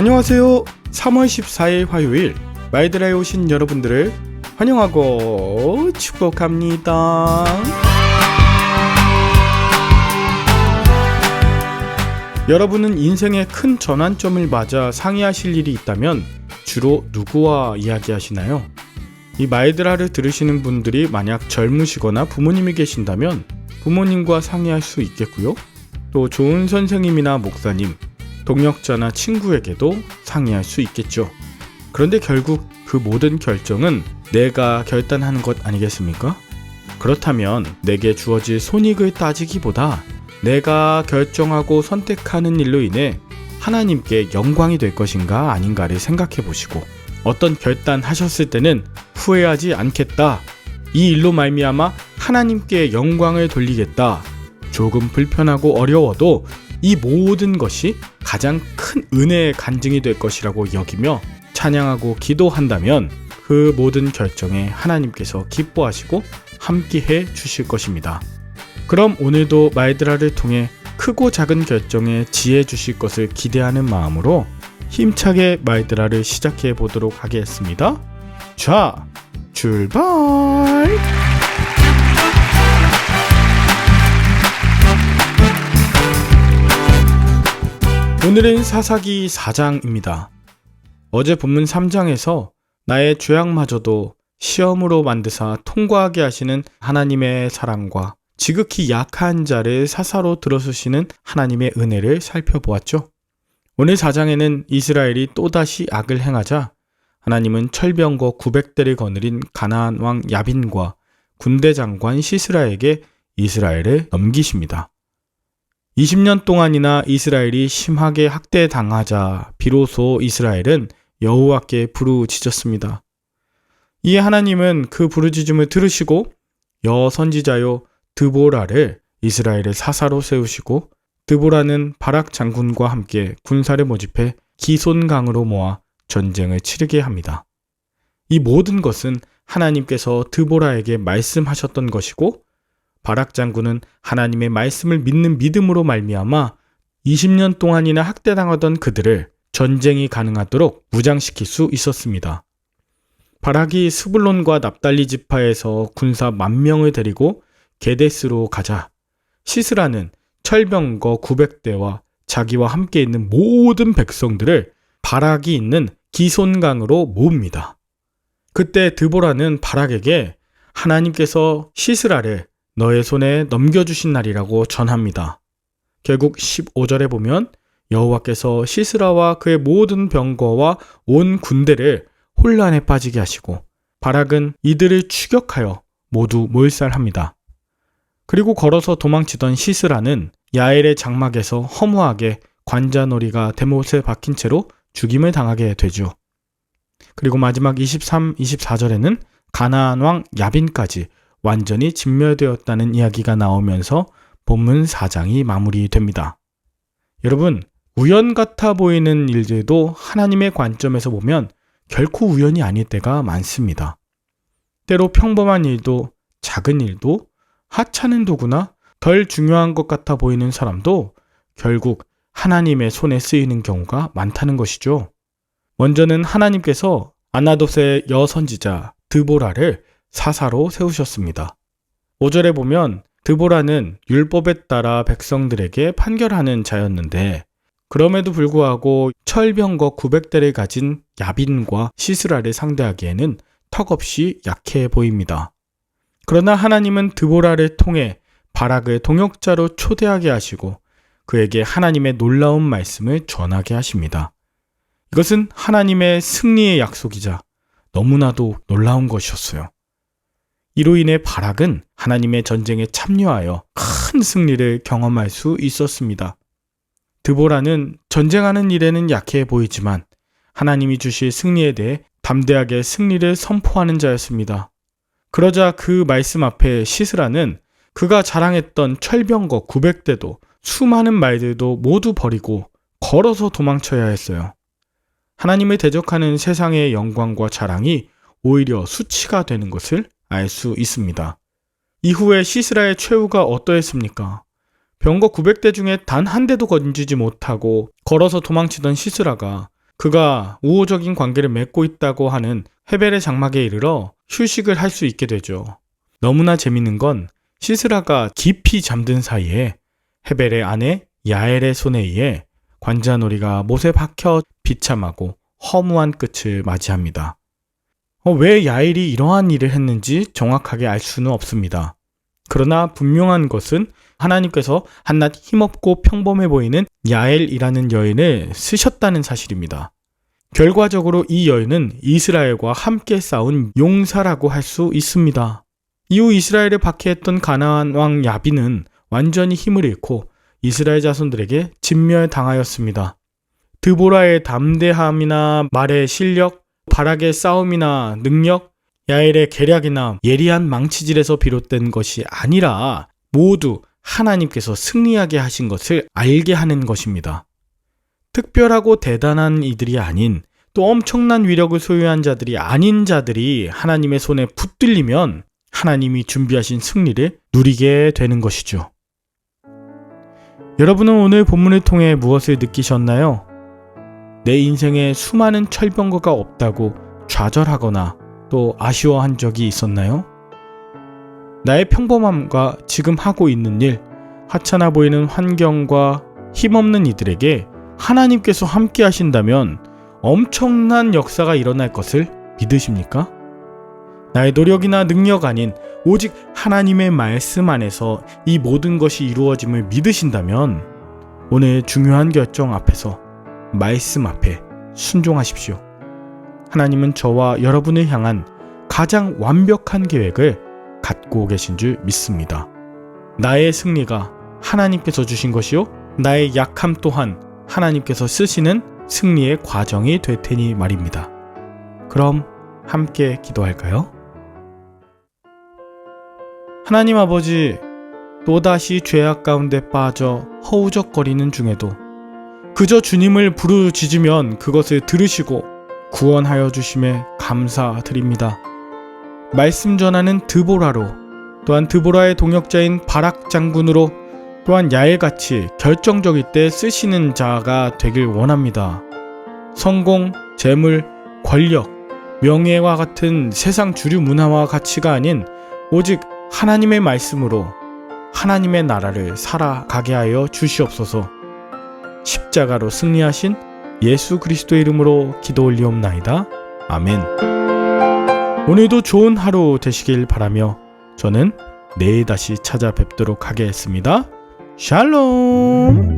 안녕하세요. 3월 14일 화요일 마이드라에 오신 여러분들을 환영하고 축복합니다. 여러분은 인생의 큰 전환점을 맞아 상의하실 일이 있다면 주로 누구와 이야기하시나요? 이 마이드라를 들으시는 분들이 만약 젊으시거나 부모님이 계신다면 부모님과 상의할 수 있겠고요. 또 좋은 선생님이나 목사님, 동역자나 친구에게도 상의할 수 있겠죠. 그런데 결국 그 모든 결정은 내가 결단하는 것 아니겠습니까? 그렇다면 내게 주어질 손익을 따지기보다 내가 결정하고 선택하는 일로 인해 하나님께 영광이 될 것인가 아닌가를 생각해 보시고 어떤 결단하셨을 때는 후회하지 않겠다. 이 일로 말미암아 하나님께 영광을 돌리겠다. 조금 불편하고 어려워도 이 모든 것이 가장 큰 은혜의 간증이 될 것이라고 여기며 찬양하고 기도한다면 그 모든 결정에 하나님께서 기뻐하시고 함께해 주실 것입니다. 그럼 오늘도 마이드라를 통해 크고 작은 결정에 지혜 주실 것을 기대하는 마음으로 힘차게 마이드라를 시작해 보도록 하겠습니다. 자, 출발! 오늘은 사사기 4장입니다. 어제 본문 3장에서 나의 죄악마저도 시험으로 만드사 통과하게 하시는 하나님의 사랑과 지극히 약한 자를 사사로 들어서시는 하나님의 은혜를 살펴보았죠. 오늘 4장에는 이스라엘이 또다시 악을 행하자 하나님은 철병거 900대를 거느린 가나안 왕 야빈과 군대 장관 시스라에게 이스라엘을 넘기십니다. 20년 동안이나 이스라엘이 심하게 학대당하자 비로소 이스라엘은 여호와께 부르짖었습니다. 이에 하나님은 그 부르짖음을 들으시고 여선지자요 드보라를 이스라엘의 사사로 세우시고 드보라는 바락 장군과 함께 군사를 모집해 기손강으로 모아 전쟁을 치르게 합니다. 이 모든 것은 하나님께서 드보라에게 말씀하셨던 것이고 바락 장군은 하나님의 말씀을 믿는 믿음으로 말미암아 20년 동안이나 학대당하던 그들을 전쟁이 가능하도록 무장시킬 수 있었습니다. 바락이 스불론과 납달리 지파에서 군사 10,000명을 데리고 게데스로 가자 시스라는 철병거 900대와 자기와 함께 있는 모든 백성들을 바락이 있는 기손강으로 모읍니다. 그때 드보라는 바락에게 하나님께서 시스라를 너의 손에 넘겨주신 날이라고 전합니다. 결국 15절에 보면 여호와께서 시스라와 그의 모든 병거와 온 군대를 혼란에 빠지게 하시고 바락은 이들을 추격하여 모두 몰살합니다. 그리고 걸어서 도망치던 시스라는 야엘의 장막에서 허무하게 관자놀이가 대못에 박힌 채로 죽임을 당하게 되죠. 그리고 마지막 23, 24절에는 가나안 왕 야빈까지 완전히 진멸되었다는 이야기가 나오면서 본문 4장이 마무리됩니다. 여러분, 우연 같아 보이는 일들도 하나님의 관점에서 보면 결코 우연이 아닐 때가 많습니다. 때로 평범한 일도 작은 일도 하찮은 도구나 덜 중요한 것 같아 보이는 사람도 결국 하나님의 손에 쓰이는 경우가 많다는 것이죠. 먼저는 하나님께서 아나돗의 여선지자 드보라를 사사로 세우셨습니다. 5절에 보면 드보라는 율법에 따라 백성들에게 판결하는 자였는데 그럼에도 불구하고 철병거 900대를 가진 야빈과 시스라를 상대하기에는 턱없이 약해 보입니다. 그러나 하나님은 드보라를 통해 바락을 동역자로 초대하게 하시고 그에게 하나님의 놀라운 말씀을 전하게 하십니다. 이것은 하나님의 승리의 약속이자 너무나도 놀라운 것이었어요. 이로 인해 바락은 하나님의 전쟁에 참여하여 큰 승리를 경험할 수 있었습니다. 드보라는 전쟁하는 일에는 약해 보이지만 하나님이 주실 승리에 대해 담대하게 승리를 선포하는 자였습니다. 그러자 그 말씀 앞에 시스라는 그가 자랑했던 철병거 900대도 수많은 말들도 모두 버리고 걸어서 도망쳐야 했어요. 하나님을 대적하는 세상의 영광과 자랑이 오히려 수치가 되는 것을 알 수 있습니다. 이후에 시스라의 최후가 어떠했습니까? 병거 900대 중에 단 한 대도 건지지 못하고 걸어서 도망치던 시스라가 그가 우호적인 관계를 맺고 있다고 하는 헤벨의 장막에 이르러 휴식을 할 수 있게 되죠. 너무나 재밌는 건 시스라가 깊이 잠든 사이에 헤벨의 아내 야엘의 손에 의해 관자놀이가 못에 박혀 비참하고 허무한 끝을 맞이합니다. 왜 야엘이 이러한 일을 했는지 정확하게 알 수는 없습니다. 그러나 분명한 것은 하나님께서 한낱 힘없고 평범해 보이는 야엘이라는 여인을 쓰셨다는 사실입니다. 결과적으로 이 여인은 이스라엘과 함께 싸운 용사라고 할 수 있습니다. 이후 이스라엘을 박해했던 가나안 왕 야빈은 완전히 힘을 잃고 이스라엘 자손들에게 진멸당하였습니다. 드보라의 담대함이나 말의 실력, 바락의 싸움이나 능력, 야엘의 계략이나 예리한 망치질에서 비롯된 것이 아니라 모두 하나님께서 승리하게 하신 것을 알게 하는 것입니다. 특별하고 대단한 이들이 아닌 또 엄청난 위력을 소유한 자들이 아닌 자들이 하나님의 손에 붙들리면 하나님이 준비하신 승리를 누리게 되는 것이죠. 여러분은 오늘 본문을 통해 무엇을 느끼셨나요? 내 인생에 수많은 철병거가 없다고 좌절하거나 또 아쉬워한 적이 있었나요? 나의 평범함과 지금 하고 있는 일, 하찮아 보이는 환경과 힘없는 이들에게 하나님께서 함께 하신다면 엄청난 역사가 일어날 것을 믿으십니까? 나의 노력이나 능력 아닌 오직 하나님의 말씀 안에서 이 모든 것이 이루어짐을 믿으신다면 오늘 중요한 결정 앞에서 말씀 앞에 순종하십시오. 하나님은 저와 여러분을 향한 가장 완벽한 계획을 갖고 계신 줄 믿습니다. 나의 승리가 하나님께서 주신 것이요, 나의 약함 또한 하나님께서 쓰시는 승리의 과정이 될 테니 말입니다. 그럼 함께 기도할까요? 하나님 아버지, 또다시 죄악 가운데 빠져 허우적거리는 중에도 그저 주님을 부르짖으면 그것을 들으시고 구원하여 주심에 감사드립니다. 말씀 전하는 드보라로, 또한 드보라의 동역자인 바락 장군으로, 또한 야엘같이 결정적일 때 쓰시는 자가 되길 원합니다. 성공, 재물, 권력, 명예와 같은 세상 주류 문화와 가치가 아닌 오직 하나님의 말씀으로 하나님의 나라를 살아가게 하여 주시옵소서. 십자가로 승리하신 예수 그리스도의 이름으로 기도 올리옵나이다. 아멘. 오늘도 좋은 하루 되시길 바라며 저는 내일 다시 찾아뵙도록 하겠습니다. 샬롬.